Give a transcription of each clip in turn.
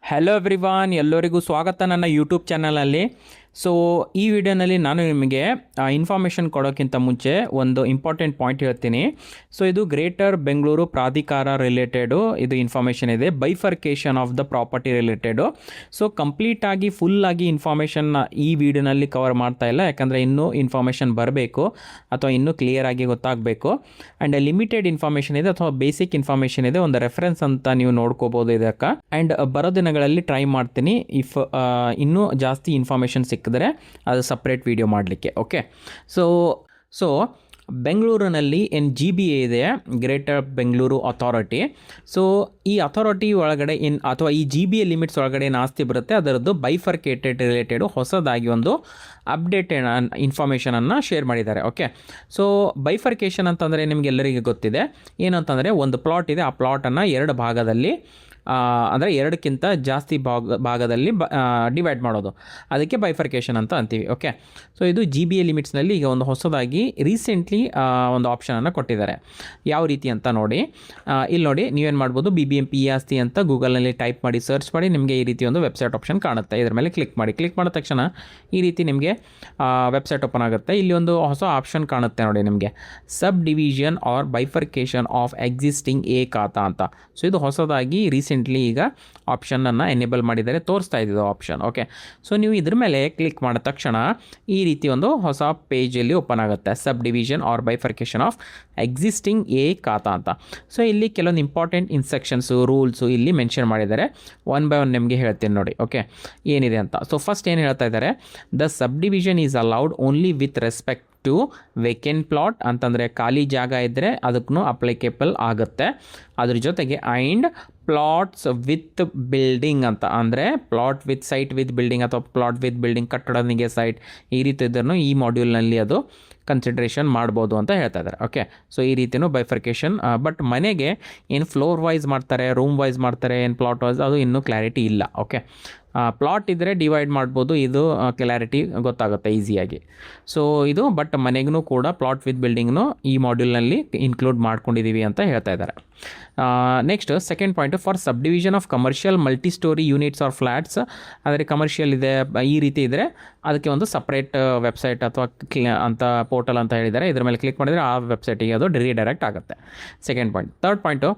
Hello everyone, ಎಲ್ಲರಿಗೂ ಸ್ವಾಗತ ನನ್ನ ಯೂಟ್ಯೂಬ್ ಚಾನಲಲ್ಲಿ. ಸೊ ಈ ವಿಡಿಯೋನಲ್ಲಿ ನಾನು ನಿಮಗೆ ಇನ್ಫಾರ್ಮೇಷನ್ ಕೊಡೋಕ್ಕಿಂತ ಮುಂಚೆ ಒಂದು ಇಂಪಾರ್ಟೆಂಟ್ ಪಾಯಿಂಟ್ ಹೇಳ್ತೀನಿ. ಸೊ ಇದು ಗ್ರೇಟರ್ ಬೆಂಗಳೂರು ಪ್ರಾಧಿಕಾರ ರಿಲೇಟೆಡು ಇದು ಇನ್ಫಾರ್ಮೇಷನ್ ಇದೆ, bifurcation of the property related. So ಕಂಪ್ಲೀಟಾಗಿ ಫುಲ್ಲಾಗಿ ಇನ್ಫಾರ್ಮೇಷನ್ನ ಈ ವಿಡಿಯೋನಲ್ಲಿ ಕವರ್ ಮಾಡ್ತಾ ಇಲ್ಲ, ಯಾಕಂದರೆ ಇನ್ನೂ ಇನ್ಫಾರ್ಮೇಷನ್ ಬರಬೇಕು ಅಥವಾ ಇನ್ನೂ ಕ್ಲಿಯರಾಗಿ ಗೊತ್ತಾಗಬೇಕು. ಆ್ಯಂಡ್ ಲಿಮಿಟೆಡ್ ಇನ್ಫಾರ್ಮೇಷನ್ ಇದೆ ಅಥವಾ ಬೇಸಿಕ್ ಇನ್ಫಾರ್ಮೇಷನ್ ಇದೆ, ಒಂದು ರೆಫರೆನ್ಸ್ ಅಂತ ನೀವು ನೋಡ್ಕೋಬೋದು ಇದಕ್ಕೆ. ಆ್ಯಂಡ್ ಬರೋ ದಿನಗಳಲ್ಲಿ ಟ್ರೈ ಮಾಡ್ತೀನಿ, ಇಫ್ ಇನ್ನೂ ಜಾಸ್ತಿ ಇನ್ಫಾರ್ಮೇಷನ್ ಸಿಕ್ಕಿದ್ರೆ ಅದು ಸಪ್ರೇಟ್ ವಿಡಿಯೋ ಮಾಡಲಿಕ್ಕೆ. ಓಕೆ, ಸೊ ಬೆಂಗಳೂರಿನಲ್ಲಿ GBA ಇದೆ, ಗ್ರೇಟರ್ ಬೆಂಗಳೂರು ಅಥಾರಿಟಿ. ಸೊ ಈ ಅಥಾರಿಟಿ ಒಳಗಡೆ ಅಥವಾ ಈ GBA ಲಿಮಿಟ್ಸ್ ಒಳಗಡೆ ಏನು ಆಸ್ತಿ ಬರುತ್ತೆ ಅದರದ್ದು ಬೈಫರ್ಕೇಟೆಡ್ ರಿಲೇಟೆಡು ಹೊಸದಾಗಿ ಒಂದು ಅಪ್ಡೇಟೆಡ್ ಇನ್ಫಾರ್ಮೇಷನನ್ನು ಶೇರ್ ಮಾಡಿದ್ದಾರೆ. ಓಕೆ, ಸೊ ಬೈಫರ್ಕೇಷನ್ ಅಂತಂದರೆ ನಿಮಗೆಲ್ಲರಿಗೆ ಗೊತ್ತಿದೆ. ಏನಂತಂದರೆ ಒಂದು ಪ್ಲಾಟ್ ಇದೆ, ಆ ಪ್ಲಾಟನ್ನು ಎರಡು ಭಾಗದಲ್ಲಿ ಅಂದರೆ ಎರಡಕ್ಕಿಂತ ಜಾಸ್ತಿ ಭಾಗದಲ್ಲಿ ಡಿವೈಡ್ ಮಾಡೋದು, ಅದಕ್ಕೆ ಬೈಫರ್ಕೇಷನ್ ಅಂತ ಅಂತೀವಿ. ಓಕೆ, ಸೊ ಇದು GBA ಲಿಮಿಟ್ಸ್ನಲ್ಲಿ ಈಗ ಒಂದು ಹೊಸದಾಗಿ ರೀಸೆಂಟ್ಲಿ ಒಂದು ಆಪ್ಷನನ್ನು ಕೊಟ್ಟಿದ್ದಾರೆ. ಯಾವ ರೀತಿ ಅಂತ ನೋಡಿ, ಇಲ್ಲಿ ನೋಡಿ ನೀವೇನು ಮಾಡ್ಬೋದು, BBMP ಆಸ್ತಿ ಅಂತ ಗೂಗಲ್ನಲ್ಲಿ ಟೈಪ್ ಮಾಡಿ ಸರ್ಚ್ ಮಾಡಿ, ನಿಮಗೆ ಈ ರೀತಿ ಒಂದು ವೆಬ್ಸೈಟ್ ಆಪ್ಷನ್ ಕಾಣುತ್ತೆ. ಇದ್ರ ಮೇಲೆ ಕ್ಲಿಕ್ ಮಾಡಿದ ತಕ್ಷಣ ಈ ರೀತಿ ನಿಮಗೆ ವೆಬ್ಸೈಟ್ ಓಪನ್ ಆಗುತ್ತೆ. ಇಲ್ಲಿ ಒಂದು ಹೊಸ ಆಪ್ಷನ್ ಕಾಣುತ್ತೆ ನೋಡಿ ನಿಮಗೆ, subdivision or bifurcation of existing A khata ಅಂತ. ಸೊ ಇದು ಹೊಸದಾಗಿ ರೀಸೆಂಟ್ಲಿ ಈಗ ಆಪ್ಷನನ್ನು ಎನೇಬಲ್ ಮಾಡಿದ್ದಾರೆ, ತೋರಿಸ್ತಾ ಇದ್ದಿದ್ದು ಆಪ್ಷನ್. ಓಕೆ, ಸೊ ನೀವು ಇದ್ರ ಮೇಲೆ ಕ್ಲಿಕ್ ಮಾಡಿದ ತಕ್ಷಣ ಈ ರೀತಿ ಒಂದು ಹೊಸ ಪೇಜಲ್ಲಿ ಓಪನ್ ಆಗುತ್ತೆ, subdivision or bifurcation of existing A khata ಅಂತ. ಸೊ ಇಲ್ಲಿ ಕೆಲವೊಂದು ಇಂಪಾರ್ಟೆಂಟ್ ಇನ್ಸ್ಟ್ರಕ್ಷನ್ಸು, ರೂಲ್ಸು ಇಲ್ಲಿ ಮೆನ್ಷನ್ ಮಾಡಿದ್ದಾರೆ. ಒನ್ ಬೈ ಒನ್ ನಿಮಗೆ ಹೇಳ್ತೀನಿ ನೋಡಿ. ಓಕೆ, ಏನಿದೆ ಅಂತ. ಸೊ ಫಸ್ಟ್ ಏನು ಹೇಳ್ತಾ ಇದ್ದಾರೆ, the subdivision is allowed only with respect to vacant plot ಅಂತಂದರೆ ಖಾಲಿ ಜಾಗ ಇದ್ದರೆ ಅದಕ್ಕೂ ಅಪ್ಲಿಕೇಬಲ್ ಆಗುತ್ತೆ. ಅದ್ರ ಜೊತೆಗೆ ಆ್ಯಂಡ್ ಪ್ಲಾಟ್ಸ್ ವಿತ್ ಬಿಲ್ಡಿಂಗ್ ಅಂತ, ಅಂದರೆ plot with site with building ಅಥವಾ ಪ್ಲಾಟ್ ವಿತ್ ಬಿಲ್ಡಿಂಗ್, ಕಟ್ಟಡನಿಗೆ ಸೈಟ್, ಈ ರೀತಿ ಇದ್ರೂ ಈ ಮಾಡ್ಯೂಲ್ನಲ್ಲಿ ಅದು ಕನ್ಸಿಡ್ರೇಷನ್ ಮಾಡ್ಬೋದು ಅಂತ ಹೇಳ್ತಾ ಇದ್ದಾರೆ. ಓಕೆ, ಸೊ ಈ ರೀತಿಯೂ ಬೈಫರ್ಕೇಷನ್. ಬಟ್ ಮನೆಗೆ ಏನು ಫ್ಲೋರ್ ವೈಸ್ ಮಾಡ್ತಾರೆ, ರೂಮ್ ವೈಸ್ ಮಾಡ್ತಾರೆ, ಏನು ಪ್ಲಾಟ್ ವೈಸ್, ಅದು ಇನ್ನೂ ಕ್ಲಾರಿಟಿ ಇಲ್ಲ. ಓಕೆ, ಪ್ಲಾಟ್ ಇದ್ದರೆ ಡಿವೈಡ್ ಮಾಡ್ಬೋದು, ಇದು ಕ್ಲಾರಿಟಿ ಗೊತ್ತಾಗುತ್ತೆ ಈಸಿಯಾಗಿ. ಸೊ ಇದು ಬಟ್ ಮನೆಗೂ ಕೂಡ ಪ್ಲಾಟ್ ವಿತ್ ಬಿಲ್ಡಿಂಗ್ನು ಈ ಮಾಡ್ಯೂಲ್ನಲ್ಲಿ ಇನ್ಕ್ಲೂಡ್ ಮಾಡ್ಕೊಂಡಿದ್ದೀವಿ ಅಂತ ಹೇಳ್ತಾ ಇದ್ದಾರೆ. Next second point, for subdivision of commercial multi storey units or flats, ಆದರೆ ಕಮರ್ಷಿಯಲ್ ಇದೆ ಈ ರೀತಿ ಇದ್ದರೆ ಅದಕ್ಕೆ ಒಂದು ಸಪ್ರೇಟ್ ವೆಬ್ಸೈಟ್ ಅಥವಾ ಅಂತ ಪೋರ್ಟಲ್ ಅಂತ ಹೇಳಿದ್ದಾರೆ. ಇದ್ರ ಮೇಲೆ ಕ್ಲಿಕ್ ಮಾಡಿದರೆ ಆ ವೆಬ್ಸೈಟಿಗೆ ಅದು ರೀಡೈರೆಕ್ಟ್ ಆಗುತ್ತೆ. Second point. Third point,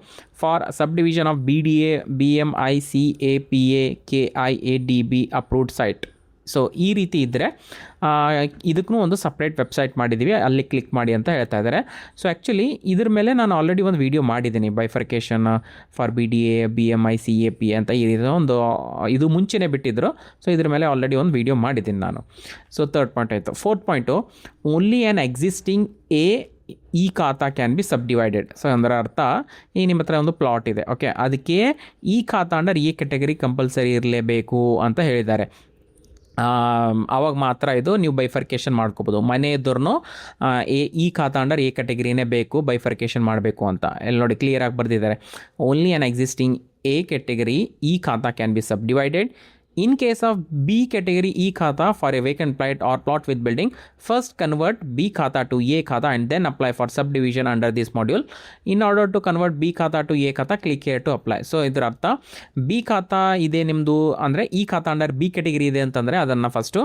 for subdivision of BDA, BMI, CAPA, KIADB approved site. So ಈ ರೀತಿ ಇದ್ದರೆ ಇದಕ್ಕೂ ಒಂದು ಸಪ್ರೇಟ್ ವೆಬ್ಸೈಟ್ ಮಾಡಿದ್ದೀವಿ, ಅಲ್ಲಿ ಕ್ಲಿಕ್ ಮಾಡಿ ಅಂತ ಹೇಳ್ತಾ ಇದ್ದಾರೆ. ಸೊ ಆ್ಯಕ್ಚುಲಿ ಇದ್ರ ಮೇಲೆ ನಾನು ಆಲ್ರೆಡಿ ಒಂದು ವೀಡಿಯೋ ಮಾಡಿದ್ದೀನಿ, bifurcation for BDA, BMI, CAPA ಅಂತ ಈ ರೀತಿ ಒಂದು ಇದು ಮುಂಚೆನೇ ಬಿಟ್ಟಿದ್ದರು. ಸೊ ಇದ್ರ ಮೇಲೆ ಆಲ್ರೆಡಿ ಒಂದು ವೀಡಿಯೋ ಮಾಡಿದ್ದೀನಿ ನಾನು. ಸೊ ಥರ್ಡ್ ಪಾಯಿಂಟ್ ಆಯಿತು. Fourth point, only an existing ಈ ಖಾತಾ can be sub divided. So ಅದರ ಅರ್ಥ, ಈ ನಿಮ್ಮ ಹತ್ರ ಒಂದು ಪ್ಲಾಟ್ ಇದೆ, ಓಕೆ, ಅದಕ್ಕೆ ಈ ಖಾತಾ ಅಂಡರ್ ಎ ಕ್ಯಾಟಗರಿ ಕಂಪಲ್ಸರಿ ಇರಲೇಬೇಕು ಅಂತ ಹೇಳಿದ್ದಾರೆ. ಆವಾಗ ಮಾತ್ರ ಇದು ನೀವು ಬೈಫರ್ಕೇಷನ್ ಮಾಡ್ಕೋಬೋದು. ಮನೆ ಇದ್ದವ್ರೂ ಈ ಖಾತಾ ಅಂಡರ್ ಎ ಕ್ಯಾಟಗರಿನೇ ಬೇಕು, ಬೈಫರ್ಕೇಷನ್ ಮಾಡಬೇಕು ಅಂತ. ಎಲ್ಲಿ ನೋಡಿ ಕ್ಲಿಯರಾಗಿ ಬರೆದಿದ್ದಾರೆ, only on existing A category ಈ ಖಾತಾ can be sub divided. In case of B category E khata for a vacant plot or plot with building, first convert B khata to A khata and then apply for subdivision under this module. In order to convert B khata to A khata, click here to apply. So ಇದರ ಅರ್ಥ, B ಖಾತಾ ಇದೆ ನಿಮ್ಮದು ಅಂದರೆ ಈ ಖಾತಾ under B category ಇದೆ ಅಂತಂದರೆ ಅದನ್ನು ಫಸ್ಟು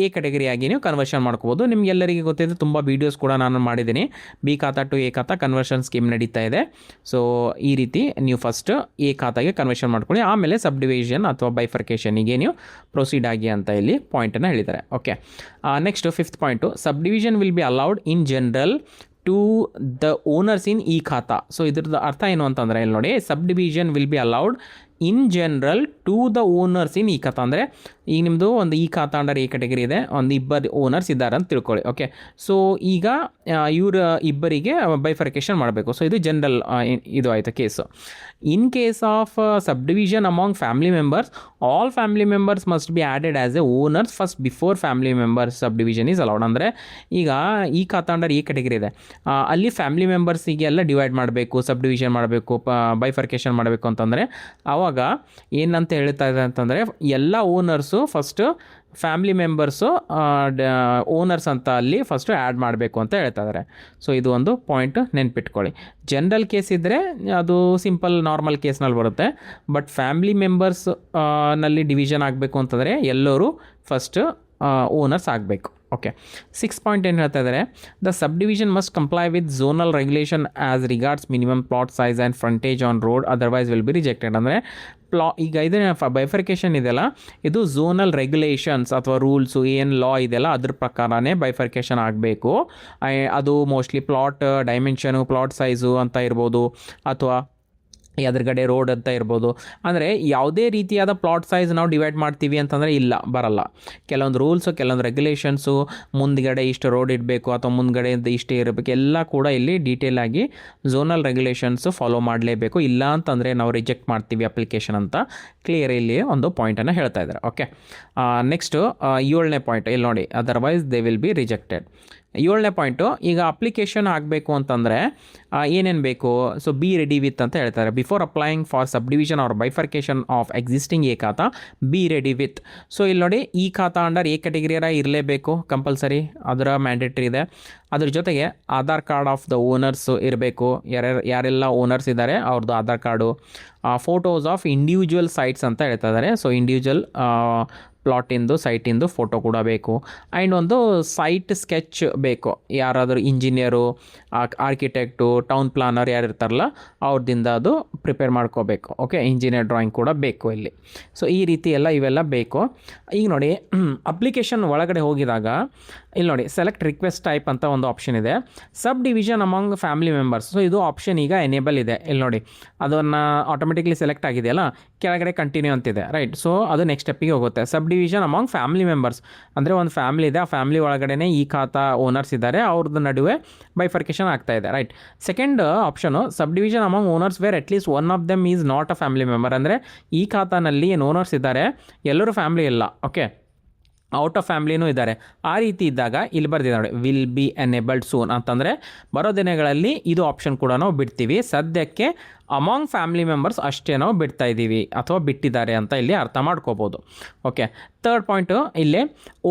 A ಕ್ಯಾಟಗರಿಯಾಗಿ ನೀವು ಕನ್ವರ್ಷನ್ ಮಾಡ್ಕೋಬೋದು. ನಿಮಗೆಲ್ಲರಿಗೆ ಗೊತ್ತಿದೆ, ತುಂಬ ವೀಡಿಯೋಸ್ ಕೂಡ ನಾನು ಮಾಡಿದ್ದೀನಿ, B ಖಾತಾ ಟು A ಖಾತಾ ಕನ್ವರ್ಷನ್ ಸ್ಕೀಮ್ ನಡೀತಾ ಇದೆ. ಸೊ ಈ ರೀತಿ ನೀವು ಫಸ್ಟ್ A ಖಾತಾಗೆ ಕನ್ವರ್ಷನ್ ಮಾಡ್ಕೊಳ್ಳಿ, ಆಮೇಲೆ ಸಬ್ ಡಿವಿಷನ್ ಅಥವಾ ಬೈಫರ್ಕೇಷನಿಗೆ ನೀವು ಪ್ರೊಸೀಡ್ ಆಗಿ ಅಂತ ಇಲ್ಲಿ ಪಾಯಿಂಟನ್ನು ಹೇಳಿದ್ದಾರೆ. Okay, next fifth point, subdivision will be allowed in general to the owners in ಈ ಖಾತಾ. ಸೊ ಇದ್ರದ್ದು ಅರ್ಥ ಏನು ಅಂತಂದರೆ, ಇಲ್ಲಿ ನೋಡಿ, subdivision will be allowed in general to the owners in ಈ ಖಾತಾ. ಅಂದರೆ ಈಗ ನಿಮ್ಮದು ಒಂದು ಈ ಖಾತಾ ಅಂಡರ್ ಎ ಕ್ಯಾಟಗರಿ ಇದೆ, ಒಂದು ಇಬ್ಬರು ಓನರ್ಸ್ ಇದ್ದಾರೆ ಅಂತ ತಿಳ್ಕೊಳ್ಳಿ. ಓಕೆ, ಸೊ ಈಗ ಇವ್ರ ಇಬ್ಬರಿಗೆ ಬೈಫರ್ಕೇಷನ್ ಮಾಡಬೇಕು. ಸೊ ಇದು ಜನರಲ್ ಇದು ಆಯಿತು case. In case of sub division among family members, all family members must be added as A owners first before family members sub division is allowed. ಅಂದರೆ ಈಗ ಈ ಖಾತಾ ಅಂಡರ್ ಈ ಕ್ಯಾಟಗರಿ ಇದೆ, ಅಲ್ಲಿ ಫ್ಯಾಮಿಲಿ ಮೆಂಬರ್ಸಿಗೆ ಎಲ್ಲ ಡಿವೈಡ್ ಮಾಡಬೇಕು, ಸಬ್ ಡಿವಿಷನ್ ಮಾಡಬೇಕು, ಬೈಫರ್ಕೇಷನ್ ಮಾಡಬೇಕು ಅಂತಂದರೆ ಆವಾಗ ಏನಂತ ಹೇಳ್ತಾ ಇದೆ ಅಂತಂದರೆ, ಎಲ್ಲ owners first family members owners ಅಂತ ಅಲ್ಲಿ ಫಸ್ಟು ಆ್ಯಡ್ ಮಾಡಬೇಕು ಅಂತ ಹೇಳ್ತಾ ಇದ್ದಾರೆ. ಸೊ ಇದು ಒಂದು ಪಾಯಿಂಟ್ ನೆನ್ಪಿಟ್ಕೊಳ್ಳಿ. ಜನರಲ್ ಕೇಸ್ ಇದ್ದರೆ ಅದು ಸಿಂಪಲ್ ನಾರ್ಮಲ್ ಕೇಸ್ನಲ್ಲಿ ಬರುತ್ತೆ. ಬಟ್ ಫ್ಯಾಮಿಲಿ ಮೆಂಬರ್ಸ್ ನಲ್ಲಿ ಡಿವಿಷನ್ ಆಗಬೇಕು ಅಂತಂದರೆ ಎಲ್ಲರೂ ಫಸ್ಟ್ ಓನರ್ಸ್ ಆಗಬೇಕು. ಓಕೆ, 6 ಪಾಯಿಂಟ್ ಏನು ಹೇಳ್ತಾ ಇದ್ದಾರೆ, the sub division must comply with zonal regulation as regards minimum plot size and frontage on road, otherwise will be rejected. ಅಂದರೆ ಈಗ ಇದನ್ನ ಬೈಫರ್ಕೇಷನ್ ಇದೆಯಲ್ಲ, ಇದು ಝೋನಲ್ ರೆಗ್ಯುಲೇಷನ್ಸ್ ಅಥವಾ ರೂಲ್ಸು ಏನು ಲಾ ಇದೆಯಲ್ಲ ಅದ್ರ ಪ್ರಕಾರನೇ ಬೈಫರ್ಕೇಷನ್ ಆಗಬೇಕು. ಅದು mostly plot dimension, plot size ಅಂತ ಇರ್ಬೋದು, ಅಥವಾ ಎದುರುಗಡೆ ರೋಡ್ ಅಂತ ಇರ್ಬೋದು. ಅಂದರೆ ಯಾವುದೇ ರೀತಿಯಾದ ಪ್ಲಾಟ್ ಸೈಜ್ ನಾವು ಡಿವೈಡ್ ಮಾಡ್ತೀವಿ ಅಂತಂದರೆ ಬರಲ್ಲ. ಕೆಲವೊಂದು ರೂಲ್ಸು, ಕೆಲವೊಂದು ರೆಗ್ಯುಲೇಷನ್ಸು, ಮುಂದ್ಗಡೆ ಇಷ್ಟು ರೋಡ್ ಇಡಬೇಕು ಅಥವಾ ಮುಂದ್ಗಡೆ ಇಷ್ಟೇ ಇರಬೇಕು, ಎಲ್ಲ ಕೂಡ ಇಲ್ಲಿ ಡೀಟೇಲಾಗಿ ಝೋನಲ್ ರೆಗ್ಯುಲೇಷನ್ಸು ಫಾಲೋ ಮಾಡಲೇಬೇಕು. ಇಲ್ಲ ಅಂತಂದರೆ ನಾವು ರಿಜೆಕ್ಟ್ ಮಾಡ್ತೀವಿ ಅಪ್ಲಿಕೇಶನ್ ಅಂತ ಕ್ಲಿಯರ್ ಇಲ್ಲಿ ಒಂದು ಪಾಯಿಂಟನ್ನು ಹೇಳ್ತಾ ಇದ್ದಾರೆ. ಓಕೆ, ನೆಕ್ಸ್ಟು 7ನೇ ಪಾಯಿಂಟ್ ಇಲ್ಲಿ ನೋಡಿ, otherwise they will be rejected. 7ನೇ ಪಾಯಿಂಟು, ಈಗ ಅಪ್ಲಿಕೇಶನ್ ಆಗಬೇಕು ಅಂತಂದರೆ ಏನೇನು ಬೇಕು? ಸೊ ಬಿ ರೆಡಿ ವಿತ್ ಅಂತ ಹೇಳ್ತಾರೆ. Before applying for subdivision or bifurcation of existing A khata, be ready with. So ಇಲ್ಲಿ ನೋಡಿ, ಈ ಖಾತಾ ಅಂಡರ್ ಎ ಕ್ಯಾಟಗರಿಯರ ಇರಲೇಬೇಕು, ಕಂಪಲ್ಸರಿ, ಅದರ ಮ್ಯಾಂಡೇಟ್ರಿ ಇದೆ. ಅದ್ರ ಜೊತೆಗೆ Aadhaar card of the owners ಇರಬೇಕು. ಯಾರೆಲ್ಲ ಓನರ್ಸ್ ಇದ್ದಾರೆ ಅವ್ರದ್ದು Aadhaar card, photos of individual sites ಅಂತ ಹೇಳ್ತಾ ಇದ್ದಾರೆ. ಸೊ ಇಂಡಿವಿಜುವಲ್ ಪ್ಲಾಟಿಂದು ಸೈಟಿಂದು ಫೋಟೋ ಕೂಡ ಬೇಕು. ಆ್ಯಂಡ್ ಒಂದು ಸೈಟ್ ಸ್ಕೆಚ್ ಬೇಕು, ಯಾರಾದರೂ ಇಂಜಿನಿಯರು, ಆರ್ಕಿಟೆಕ್ಟು, ಟೌನ್ ಪ್ಲಾನರ್ ಯಾರು ಇರ್ತಾರಲ್ಲ ಅವ್ರದಿಂದ ಅದು ಪ್ರಿಪೇರ್ ಮಾಡ್ಕೋಬೇಕು. ಓಕೆ, ಇಂಜಿನಿಯರ್ ಡ್ರಾಯಿಂಗ್ ಕೂಡ ಬೇಕು ಇಲ್ಲಿ. ಸೊ ಈ ರೀತಿ ಇವೆಲ್ಲ ಬೇಕು. ಈಗ ನೋಡಿ, ಅಪ್ಲಿಕೇಶನ್ ಒಳಗಡೆ ಹೋಗಿದಾಗ ಇಲ್ಲಿ ನೋಡಿ, ಸೆಲೆಕ್ಟ್ ರಿಕ್ವೆಸ್ಟ್ ಟೈಪ್ ಅಂತ ಒಂದು ಆಪ್ಷನ್ ಇದೆ. Sub division among family members. So ಇದು ಆಪ್ಷನ್ ಈಗ ಎನೇಬಲ್ ಇದೆ. ಇಲ್ಲಿ ನೋಡಿ, ಅದನ್ನು ಆಟೋಮೆಟಿಕ್ಲಿ ಸೆಲೆಕ್ಟ್ ಆಗಿದೆಯಲ್ಲ, ಕೆಳಗಡೆ ಕಂಟಿನ್ಯೂ ಅಂತಿದೆ, ರೈಟ್. ಸೊ ಅದು ನೆಕ್ಸ್ಟ್ ಸ್ಟೆಪ್ಪಿಗೆ ಹೋಗುತ್ತೆ. Sub division among family members ಅಂದರೆ ಒಂದು ಫ್ಯಾಮಿಲಿ ಇದೆ, ಆ ಫ್ಯಾಮಿಲಿ ಒಳಗಡೆ ಈ ಖಾತಾ ಓನರ್ಸ್ ಇದ್ದಾರೆ, ಅವ್ರದ್ದು ನಡುವೆ ಬೈಫರ್ಕೇಷನ್ ಆಗ್ತಾ ಇದೆ, right. Second option, subdivision among owners where at least one of them is not a family member. ಅಂದರೆ ಈ ಖಾತಾನಲ್ಲಿ ಏನು ಓನರ್ಸ್ ಇದ್ದಾರೆ ಎಲ್ಲರೂ ಫ್ಯಾಮಿಲಿ ಇಲ್ಲ, ಓಕೆ, ಔಟ್ ಆಫ್ ಫ್ಯಾಮಿಲಿನೂ ಇದ್ದಾರೆ. ಆ ರೀತಿ ಇದ್ದಾಗ ಇಲ್ಲಿ ಬರ್ದಿದೆ ನೋಡಿ, ವಿಲ್ ಬಿ ಎನೇಬಲ್ಡ್ ಸೂನ್ ಅಂತಂದರೆ ಬರೋ ದಿನಗಳಲ್ಲಿ ಇದು ಆಪ್ಷನ್ ಕೂಡ ನಾವು ಬಿಡ್ತೀವಿ. ಸದ್ಯಕ್ಕೆ ಅಮಾಂಗ್ ಫ್ಯಾಮಿಲಿ ಮೆಂಬರ್ಸ್ ಅಷ್ಟೇ ನಾವು ಬಿಡ್ತಾ ಇದ್ದೀವಿ ಅಥವಾ ಬಿಟ್ಟಿದ್ದಾರೆ ಅಂತ ಇಲ್ಲಿ ಅರ್ಥ ಮಾಡ್ಕೋಬೋದು. ಓಕೆ, ಥರ್ಡ್ ಪಾಯಿಂಟು ಇಲ್ಲಿ,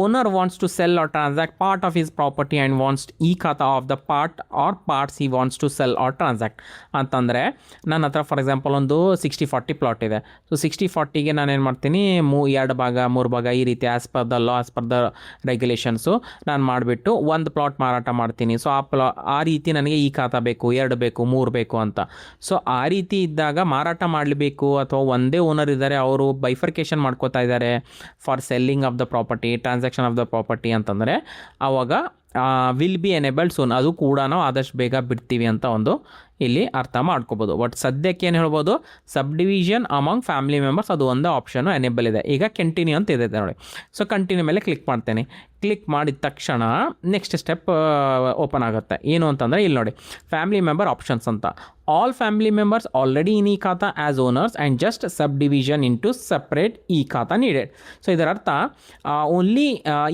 owner wants to sell or transact part of his property and wants E khata of the part or parts he wants to sell or transact ಅಂತಂದರೆ, ನನ್ನ ಹತ್ರ ಫಾರ್ ಎಕ್ಸಾಂಪಲ್ ಒಂದು 60-40 ಪ್ಲಾಟ್ ಇದೆ. ಸೊ 60-40ಗೆ ನಾನೇನು ಮಾಡ್ತೀನಿ, 2 ಭಾಗ 3 ಭಾಗ ಈ ರೀತಿ as per the law, as per the regulations ನಾನು ಮಾಡಿಬಿಟ್ಟು ಒಂದು ಪ್ಲಾಟ್ ಮಾರಾಟ ಮಾಡ್ತೀನಿ. ಸೊ ಆ ರೀತಿ ನನಗೆ ಈ ಖಾತಾ ಬೇಕು, 2 ಬೇಕು, 3 ಬೇಕು ಅಂತ. ಸೊ ಆ ರೀತಿ ಇದ್ದಾಗ ಮಾರಾಟ ಮಾಡಲೇಬೇಕು, ಅಥವಾ ಒಂದೇ ಓನರ್ ಇದ್ದಾರೆ, ಅವರು ಬೈಫರ್ಕೇಷನ್ ಮಾಡ್ಕೋತಾ ಇದ್ದಾರೆ for selling of the property, transaction of the property ಅಂತಂದರೆ ಆವಾಗ ವಿಲ್ ಬಿ ಎನೇಬಲ್ಡ್ ಸೂನ್, ಅದು ಕೂಡ ನಾವು ಆದಷ್ಟು ಬೇಗ ಬಿಡ್ತೀವಿ ಅಂತ ಒಂದು ಇಲ್ಲಿ ಅರ್ಥ ಮಾಡ್ಕೋಬೋದು. ಬಟ್ ಸದ್ಯಕ್ಕೆ ಏನು ಹೇಳ್ಬೋದು, sub division among family members ಅದು ಒಂದೇ ಆಪ್ಷನು ಎನೇಬಲ್ ಇದೆ. ಈಗ ಕಂಟಿನ್ಯೂ ಅಂತ ಇದೆ ನೋಡಿ. ಸೊ ಕಂಟಿನ್ಯೂ ಮೇಲೆ ಕ್ಲಿಕ್ ಮಾಡ್ತೇನೆ. ಕ್ಲಿಕ್ ಮಾಡಿದ ತಕ್ಷಣ ನೆಕ್ಸ್ಟ್ ಸ್ಟೆಪ್ ಓಪನ್ ಆಗುತ್ತೆ. ಏನು ಅಂತಂದರೆ ಇಲ್ಲಿ ನೋಡಿ, ಫ್ಯಾಮಿಲಿ ಮೆಂಬರ್ ಆಪ್ಷನ್ಸ್ ಅಂತ. All family members already in ಈ ಖಾತಾ as owners and just sub division into separate ಈ ಖಾತಾ ನೀಡೆಡ್. ಸೊ ಇದರ ಅರ್ಥ ಓನ್ಲಿ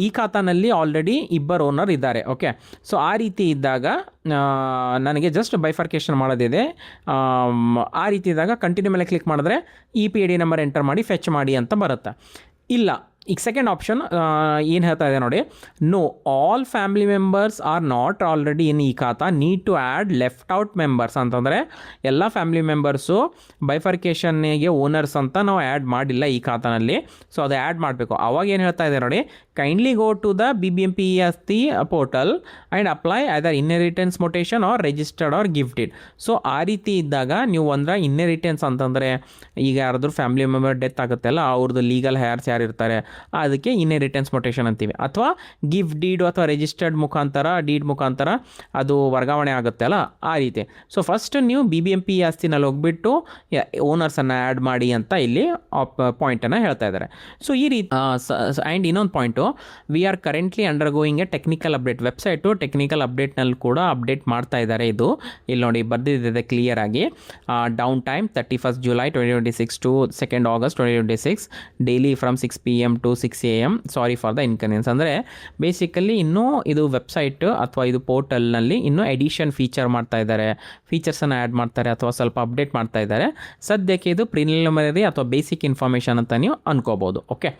ಈ ಖಾತಾನಲ್ಲಿ ಆಲ್ರೆಡಿ 2 ಓನರ್ ಇದ್ದಾರೆ. ಓಕೆ, ಸೊ ಆ ರೀತಿ ಇದ್ದಾಗ ನನಗೆ ಜಸ್ಟ್ ಬೈಫರ್ಕೇಷನ್ ಮಾಡೋದಿದೆ. ಆ ರೀತಿ ಇದ್ದಾಗ ಕಂಟಿನ್ಯೂ ಮೇಲೆ ಕ್ಲಿಕ್ ಮಾಡಿದ್ರೆ EPID ನಂಬರ್ ಎಂಟರ್ ಮಾಡಿ ಫೆಚ್ ಮಾಡಿ ಅಂತ ಬರುತ್ತೆ. ಇಲ್ಲ, ಈಗ ಸೆಕೆಂಡ್ ಆಪ್ಷನ್ ಏನು ಹೇಳ್ತಾ ಇದೆ ನೋಡಿ, no all family members are not already in ಈ khata, need to add left out members ಅಂತಂದರೆ ಎಲ್ಲ ಫ್ಯಾಮಿಲಿ ಮೆಂಬರ್ಸು ಬೈಫರ್ಕೇಷನ್ನಿಗೆ ಓನರ್ಸ್ ಅಂತ ನಾವು ಆ್ಯಡ್ ಮಾಡಿಲ್ಲ ಈ ಖಾತಾನಲ್ಲಿ. ಸೊ ಅದು ಆ್ಯಡ್ ಮಾಡಬೇಕು. ಅವಾಗ ಏನು ಹೇಳ್ತಾ ಇದೆ ನೋಡಿ, kindly go to the BBMPST portal and apply either inheritance mutation or registered or gifted. So ಆ ರೀತಿ ಇದ್ದಾಗ ನೀವು ಅಂದ್ರೆ ಇನ್ಹೆರಿಟೆನ್ಸ್ ಅಂತಂದರೆ ಈಗ ಯಾರಾದರೂ ಫ್ಯಾಮಿಲಿ ಮೆಂಬರ್ ಡೆತ್ ಆಗುತ್ತಲ್ಲ, ಅವ್ರದ್ದು ಲೀಗಲ್ ಹೇರ್ಸ್ ಯಾರು ಇರ್ತಾರೆ ಅದಕ್ಕೆ ಇನ್ಹೆರಿಟೆನ್ಸ್ ಮೊಟೇಷನ್ ಅಂತೀವಿ. ಅಥವಾ ಗಿಫ್ಟ್ ಡೀಡ್ ಅಥವಾ ರಿಜಿಸ್ಟರ್ಡ್ ಮುಖಾಂತರ, ಡೀಡ್ ಮುಖಾಂತರ ಅದು ವರ್ಗಾವಣೆ ಆಗುತ್ತೆ ಅಲ್ಲ, ಆ ರೀತಿ. ಸೊ ಫಸ್ಟ್ ನೀವು BBMPSTನಲ್ಲಿ ಹೋಗ್ಬಿಟ್ಟು ಓನರ್ಸನ್ನು ಆ್ಯಡ್ ಮಾಡಿ ಅಂತ ಇಲ್ಲಿ ಪಾಯಿಂಟನ್ನು ಹೇಳ್ತಾ ಇದ್ದಾರೆ. ಸೊ ಈ ರೀತಿ ಆ್ಯಂಡ್ ಇನ್ನೊಂದು point, we are currently undergoing a technical update. Website technical ಅಪ್ಡೇಟ್ನಲ್ಲಿ ಕೂಡ ಅಪ್ಡೇಟ್ ಮಾಡ್ತಾ ಇದ್ದಾರೆ. ಇದು ಇಲ್ಲಿ ನೋಡಿ ಬರ್ದಿದೆ ಕ್ಲಿಯರ್ ಆಗಿ. Down time 31st July 2026 to 2nd August 2026 daily from 6 PM to 6 AM. Sorry for the inconvenience. ಅಂದರೆ ಬೇಸಿಕಲಿ ಇನ್ನೂ ಇದು ವೆಬ್ಸೈಟ್ ಅಥವಾ ಇದು ಪೋರ್ಟಲ್ನಲ್ಲಿ ಇನ್ನೂ ಎಡಿಷನ್ ಫೀಚರ್ ಮಾಡ್ತಾ ಇದ್ದಾರೆ, ಫೀಚರ್ಸನ್ನು ಆ್ಯಡ್ ಮಾಡ್ತಾರೆ ಅಥವಾ ಸ್ವಲ್ಪ ಅಪ್ಡೇಟ್ ಮಾಡ್ತಾ ಇದ್ದಾರೆ. ಸದ್ಯಕ್ಕೆ ಇದು ಪ್ರಿಲಿಮಿನರಿ ಅಥವಾ ಬೇಸಿಕ್ ಇನ್ಫಾರ್ಮೇಷನ್ ಅಂತ ನೀವು ಅನ್ಕೋಬೋದು. ಓಕೆ,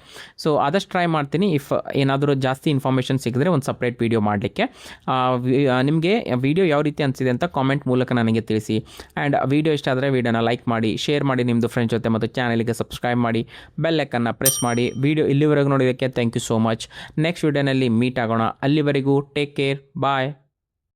ಸೊ ಆದಷ್ಟು ಟ್ರೈ ಮಾಡ್ತೀನಿ. ಇಫ್ ಏನಾದರೂ ಜಾಸ್ತಿ ಇನ್ಫಾರ್ಮೇಷನ್ ಸಿಕ್ಕಿದ್ರೆ ಒಂದು ಸಪ್ರೇಟ್ ವೀಡಿಯೋ ಮಾಡಲಿಕ್ಕೆ. ನಿಮಗೆ ವಿಡಿಯೋ ಯಾವ ರೀತಿ ಅನಿಸಿದೆ ಅಂತ ಕಾಮೆಂಟ್ ಮೂಲಕ ನನಗೆ ತಿಳಿಸಿ. ಆ್ಯಂಡ್ ವಿಡಿಯೋ ಇಷ್ಟ ಆದರೆ ವಿಡಿಯೋನ ಲೈಕ್ ಮಾಡಿ, ಶೇರ್ ಮಾಡಿ ನಿಮ್ಮದು ಫ್ರೆಂಡ್ಸ್ ಜೊತೆ, ಮತ್ತು ಚಾನಲ್ಗೆ ಸಬ್ಸ್ಕ್ರೈಬ್ ಮಾಡಿ, ಬೆಲ್ ಐಕನ್ನ ಪ್ರೆಸ್ ಮಾಡಿ. ವಿಡಿಯೋ ಇಲ್ಲಿವರೆಗೂ ನೋಡೋದಕ್ಕೆ thank you so much. Next ವಿಡಿಯೋನಲ್ಲಿ ಮೀಟ್ ಆಗೋಣ. ಅಲ್ಲಿವರೆಗೂ ಟೇಕ್ ಕೇರ್, ಬಾಯ್.